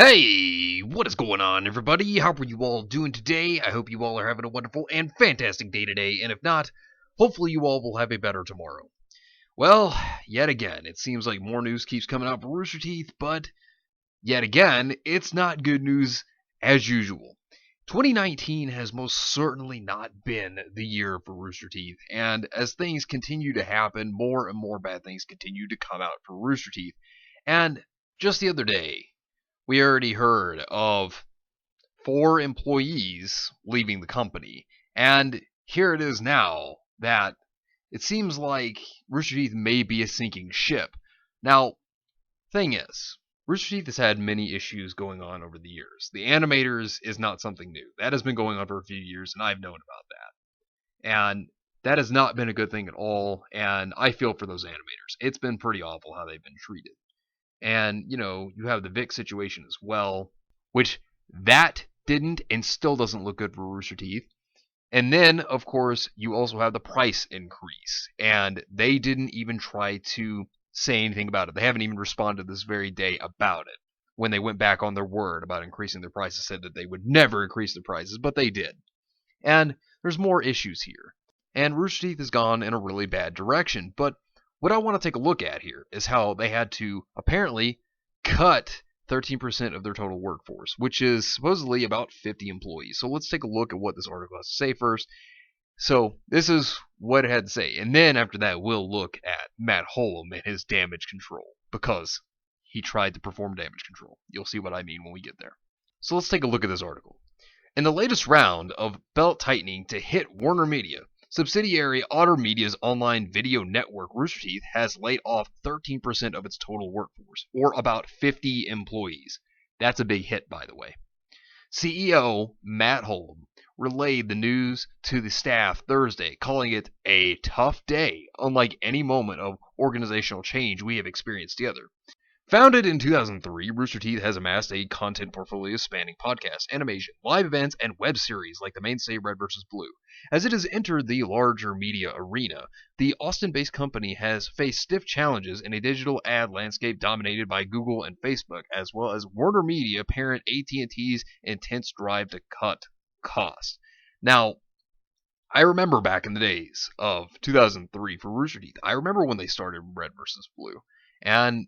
Hey, what is going on, everybody? How are you all doing today? I hope you all are having a wonderful and fantastic day today, and if not, hopefully you all will have a better tomorrow. Well, yet again, it seems like more news keeps coming out for Rooster Teeth, but yet again, it's not good news as usual. 2019 has most certainly not been the year for Rooster Teeth, and as things continue to happen, more and more bad things continue to come out for Rooster Teeth. And just the other day, we already heard of 4 employees leaving the company. And here it is now that it seems like Rooster Teeth may be a sinking ship. Now, thing is, Rooster Teeth has had many issues going on over the years. The animators is not something new. That has been going on for a few years, and I've known about that. And that has not been a good thing at all, and I feel for those animators. It's been pretty awful how they've been treated. And, you have the Vic situation as well, which that didn't and still doesn't look good for Rooster Teeth. And then, of course, you also have the price increase, and they didn't even try to say anything about it. They haven't even responded this very day about it. When they went back on their word about increasing their prices, said that they would never increase their prices, but they did. And there's more issues here. And Rooster Teeth has gone in a really bad direction, but what I want to take a look at here is how they had to apparently cut 13% of their total workforce, which is supposedly about 50 employees. So let's take a look at what this article has to say first. So this is what it had to say. And then after that, we'll look at Matt Holm and his damage control, because he tried to perform damage control. You'll see what I mean when we get there. So let's take a look at this article. In the latest round of belt tightening to hit Warner Media, subsidiary Otter Media's online video network Rooster Teeth has laid off 13% of its total workforce, or about 50 employees. That's a big hit, by the way. CEO Matt Holm relayed the news to the staff Thursday, calling it a tough day, unlike any moment of organizational change we have experienced together. Founded in 2003, Rooster Teeth has amassed a content portfolio spanning podcasts, animation, live events, and web series like the mainstay Red vs. Blue. As it has entered the larger media arena, the Austin-based company has faced stiff challenges in a digital ad landscape dominated by Google and Facebook, as well as Warner Media parent AT&T's intense drive to cut costs. Now, I remember back in the days of 2003 for Rooster Teeth. I remember when they started Red vs. Blue. And,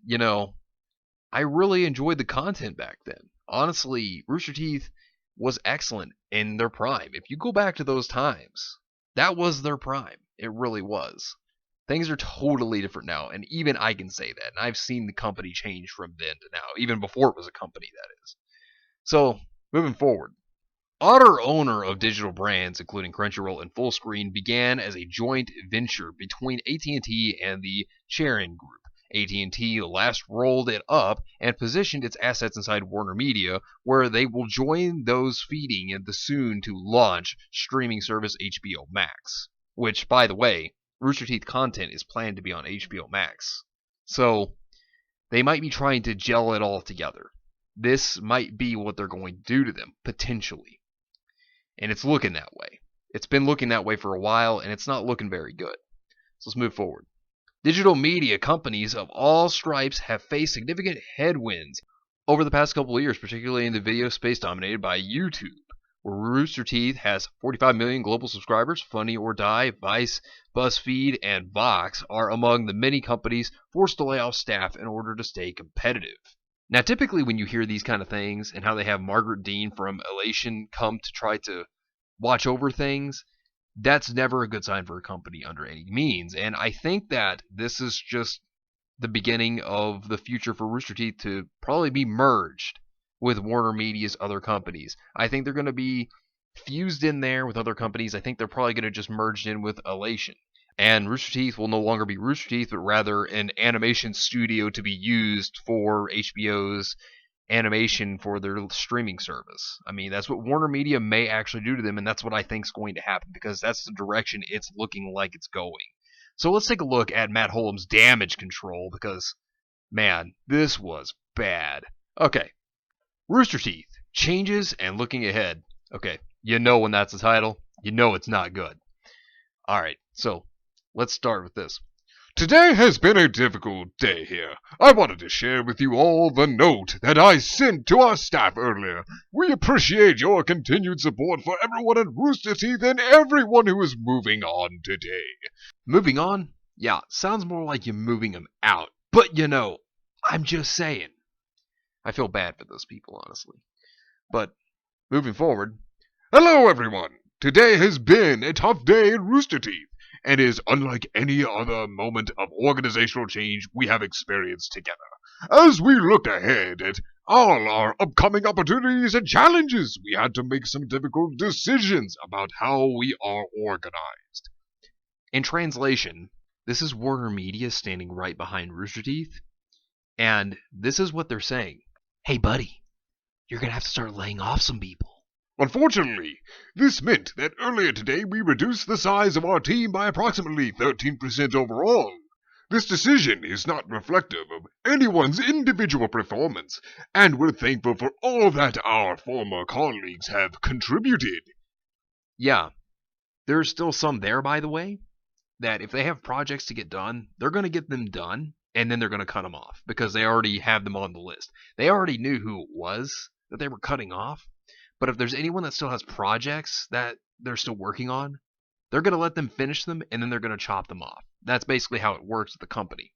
I really enjoyed the content back then. Honestly, Rooster Teeth was excellent in their prime. If you go back to those times, that was their prime. It really was. Things are totally different now, and even I can say that. And I've seen the company change from then to now, even before it was a company, that is. So, moving forward. Otter, owner of digital brands including Crunchyroll and Fullscreen, began as a joint venture between AT&T and the Charon Group. AT&T last rolled it up and positioned its assets inside Warner Media, where they will join those feeding the soon-to-launch streaming service HBO Max. Which, by the way, Rooster Teeth content is planned to be on HBO Max. So, they might be trying to gel it all together. This might be what they're going to do to them, potentially. And it's looking that way. It's been looking that way for a while, and it's not looking very good. So let's move forward. Digital media companies of all stripes have faced significant headwinds over the past couple of years, particularly in the video space dominated by YouTube, where Rooster Teeth has 45 million global subscribers. Funny or Die, Vice, BuzzFeed, and Vox are among the many companies forced to lay off staff in order to stay competitive. Now, typically when you hear these kind of things and how they have Margaret Dean from Elation come to try to watch over things, that's never a good sign for a company under any means. And I think that this is just the beginning of the future for Rooster Teeth to probably be merged with Warner Media's other companies. I think they're going to be fused in there with other companies. I think they're probably going to just merge in with Elation. And Rooster Teeth will no longer be Rooster Teeth, but rather an animation studio to be used for HBO's animation for their streaming service. I mean, that's what Warner Media may actually do to them, and that's what I think is going to happen, because that's the direction it's looking like it's going. So let's take a look at Matt Holm's damage control, because, man, this was bad. Okay, Rooster Teeth, changes and looking ahead. Okay, you know when that's the title, you know it's not good. Alright, so let's start with this. Today has been a difficult day here. I wanted to share with you all the note that I sent to our staff earlier. We appreciate your continued support for everyone at Rooster Teeth and everyone who is moving on today. Moving on? Yeah, sounds more like you're moving them out. But I'm just saying. I feel bad for those people, honestly. But moving forward. Hello, everyone. Today has been a tough day at Rooster Teeth and is unlike any other moment of organizational change we have experienced together. As we look ahead at all our upcoming opportunities and challenges, we had to make some difficult decisions about how we are organized. In translation, this is Warner Media standing right behind Rooster Teeth, and this is what they're saying. Hey, buddy, you're going to have to start laying off some people. Unfortunately, this meant that earlier today we reduced the size of our team by approximately 13% overall. This decision is not reflective of anyone's individual performance, and we're thankful for all that our former colleagues have contributed. Yeah, there's still some there, by the way, that if they have projects to get done, they're going to get them done, and then they're going to cut them off because they already have them on the list. They already knew who it was that they were cutting off. But if there's anyone that still has projects that they're still working on, they're going to let them finish them and then they're going to chop them off. That's basically how it works at the company.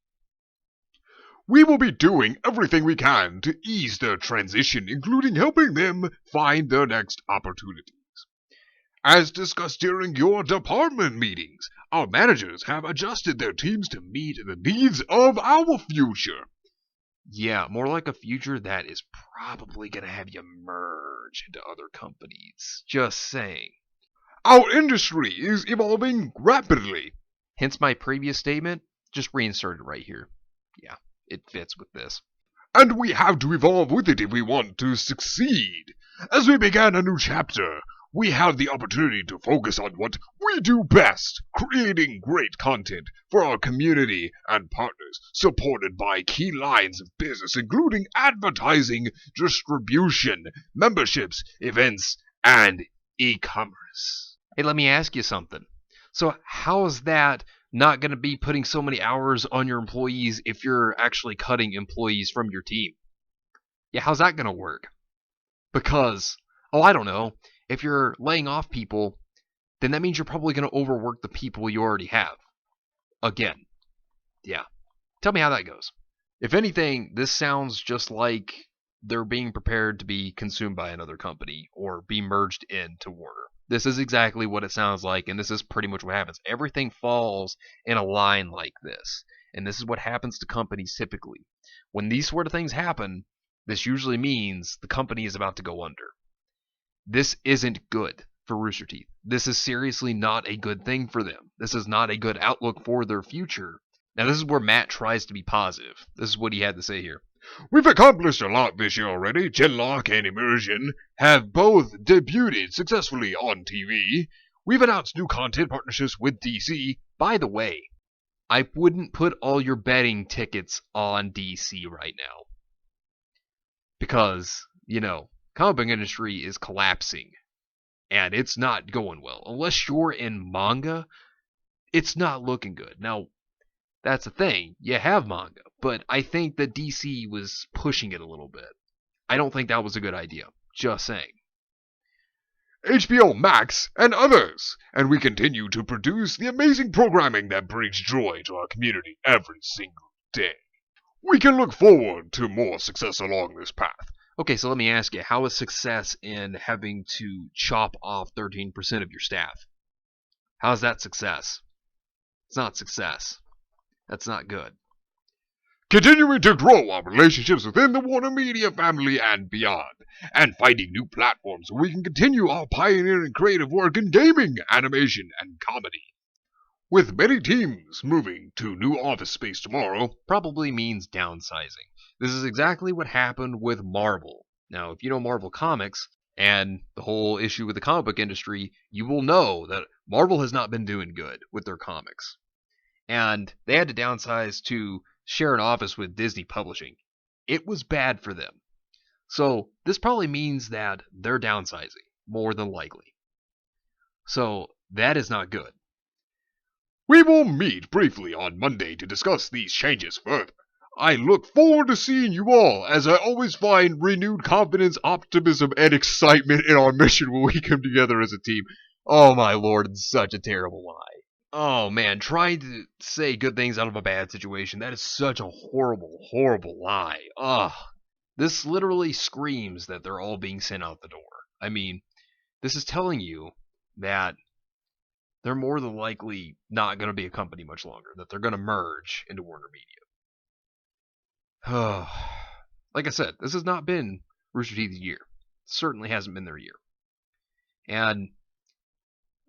We will be doing everything we can to ease their transition, including helping them find their next opportunities. As discussed during your department meetings, our managers have adjusted their teams to meet the needs of our future. Yeah, more like a future that is probably going to have you merge into other companies. Just saying. Our industry is evolving rapidly. Hence my previous statement, just reinserted right here. Yeah, it fits with this. And we have to evolve with it if we want to succeed. As we begin a new chapter, we have the opportunity to focus on what we do best, creating great content for our community and partners, supported by key lines of business, including advertising, distribution, memberships, events, and e-commerce. Hey, let me ask you something. So how is that not going to be putting so many hours on your employees if you're actually cutting employees from your team? Yeah, how's that going to work? Because, I don't know, if you're laying off people, then that means you're probably going to overwork the people you already have. Again. Yeah. Tell me how that goes. If anything, this sounds just like they're being prepared to be consumed by another company or be merged into Warner. This is exactly what it sounds like, and this is pretty much what happens. Everything falls in a line like this, and this is what happens to companies typically. When these sort of things happen, this usually means the company is about to go under. This isn't good for Rooster Teeth. This is seriously not a good thing for them. This is not a good outlook for their future. Now, this is where Matt tries to be positive. This is what he had to say here. We've accomplished a lot this year already. Genlock and Immersion have both debuted successfully on TV. We've announced new content partnerships with DC. By the way, I wouldn't put all your betting tickets on DC right now. Because, comic book industry is collapsing. And it's not going well. Unless you're in manga, it's not looking good. Now, that's the thing. You have manga, but I think that DC was pushing it a little bit. I don't think that was a good idea. Just saying. HBO Max and others, and we continue to produce the amazing programming that brings joy to our community every single day. We can look forward to more success along this path. Okay, so let me ask you, how is success in having to chop off 13% of your staff? How is that success? It's not success. That's not good. Continuing to grow our relationships within the Warner Media family and beyond, and finding new platforms where we can continue our pioneering creative work in gaming, animation, and comedy. With many teams moving to new office space tomorrow, probably means downsizing. This is exactly what happened with Marvel. Now, if you know Marvel Comics and the whole issue with the comic book industry, you will know that Marvel has not been doing good with their comics. And they had to downsize to share an office with Disney Publishing. It was bad for them. So this probably means that they're downsizing, more than likely. So that is not good. We will meet briefly on Monday to discuss these changes further. I look forward to seeing you all, as I always find renewed confidence, optimism, and excitement in our mission when we come together as a team. Oh my lord, it's such a terrible lie. Oh man, trying to say good things out of a bad situation, that is such a horrible, horrible lie. Ugh. This literally screams that they're all being sent out the door. I mean, this is telling you that they're more than likely not going to be a company much longer, that they're going to merge into Warner Media. Like I said, this has not been Rooster Teeth's year. It certainly hasn't been their year. And,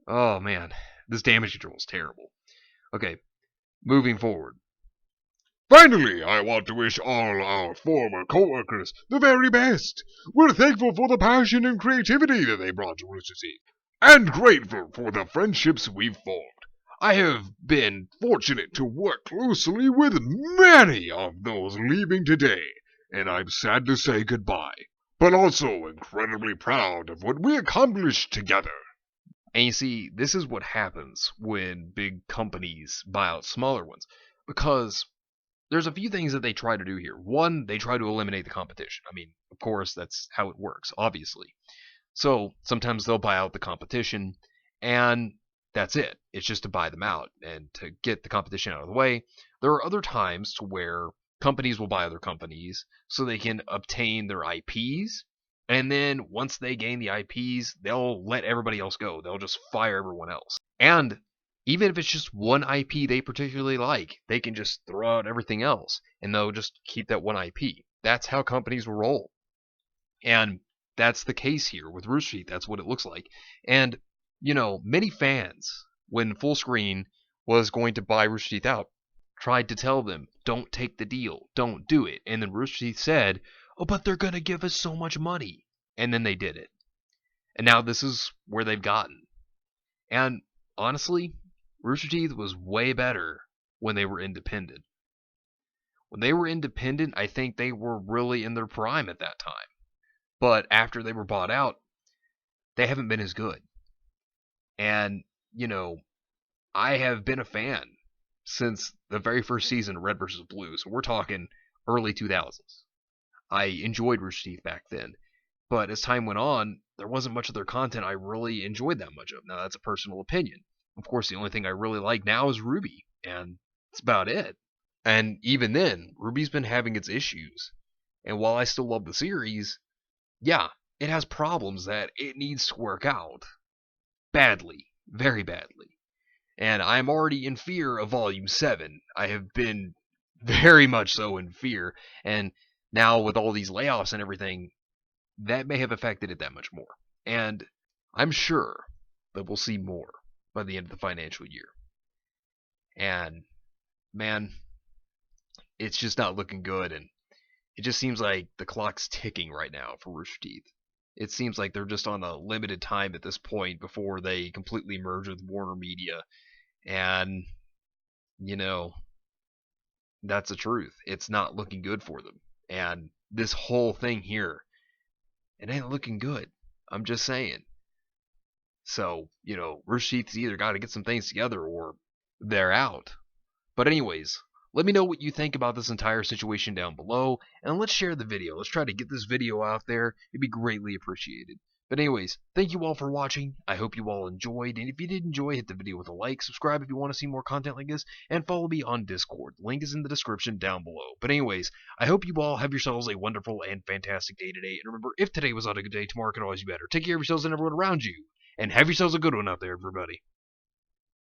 oh man, this damage control is terrible. Okay, moving forward. Finally, I want to wish all our former co-workers the very best. We're thankful for the passion and creativity that they brought to Rooster Teeth, and grateful for the friendships we've formed. I have been fortunate to work closely with many of those leaving today, and I'm sad to say goodbye, but also incredibly proud of what we accomplished together. And you see, this is what happens when big companies buy out smaller ones, because there's a few things that they try to do here. One, they try to eliminate the competition. I mean, of course, that's how it works, obviously. So sometimes they'll buy out the competition, and that's it. It's just to buy them out and to get the competition out of the way. There are other times to where companies will buy other companies so they can obtain their IPs, and then once they gain the IPs, they'll let everybody else go. They'll just fire everyone else. And even if it's just one IP they particularly like, they can just throw out everything else, and they'll just keep that one IP. That's how companies will roll. And that's the case here with Rooster Teeth. That's what it looks like. And, many fans, when Full Screen was going to buy Rooster Teeth out, tried to tell them, don't take the deal, don't do it. And then Rooster Teeth said, oh, but they're going to give us so much money. And then they did it. And now this is where they've gotten. And honestly, Rooster Teeth was way better when they were independent. When they were independent, I think they were really in their prime at that time. But after they were bought out, they haven't been as good. And, I have been a fan since the very first season of Red vs. Blue. So we're talking early 2000s. I enjoyed Rooster Teeth back then. But as time went on, there wasn't much of their content I really enjoyed that much of. Now, that's a personal opinion. Of course, the only thing I really like now is Ruby, and that's about it. And even then, Ruby's been having its issues. And while I still love the series, yeah, it has problems that it needs to work out. Badly. Very badly. And I'm already in fear of Volume 7. I have been very much so in fear. And now with all these layoffs and everything, that may have affected it that much more. And I'm sure that we'll see more by the end of the financial year. And, man, it's just not looking good. And it just seems like the clock's ticking right now for Rooster Teeth. It seems like they're just on a limited time at this point before they completely merge with Warner Media. And, that's the truth. It's not looking good for them. And this whole thing here, it ain't looking good. I'm just saying. So, Rooster Teeth's either got to get some things together or they're out. But anyways, let me know what you think about this entire situation down below, and let's share the video. Let's try to get this video out there. It'd be greatly appreciated. But anyways, thank you all for watching. I hope you all enjoyed, and if you did enjoy, hit the video with a like, subscribe if you want to see more content like this, and follow me on Discord. The link is in the description down below. But anyways, I hope you all have yourselves a wonderful and fantastic day today, and remember, if today was not a good day, tomorrow can always be better. Take care of yourselves and everyone around you, and have yourselves a good one out there, everybody.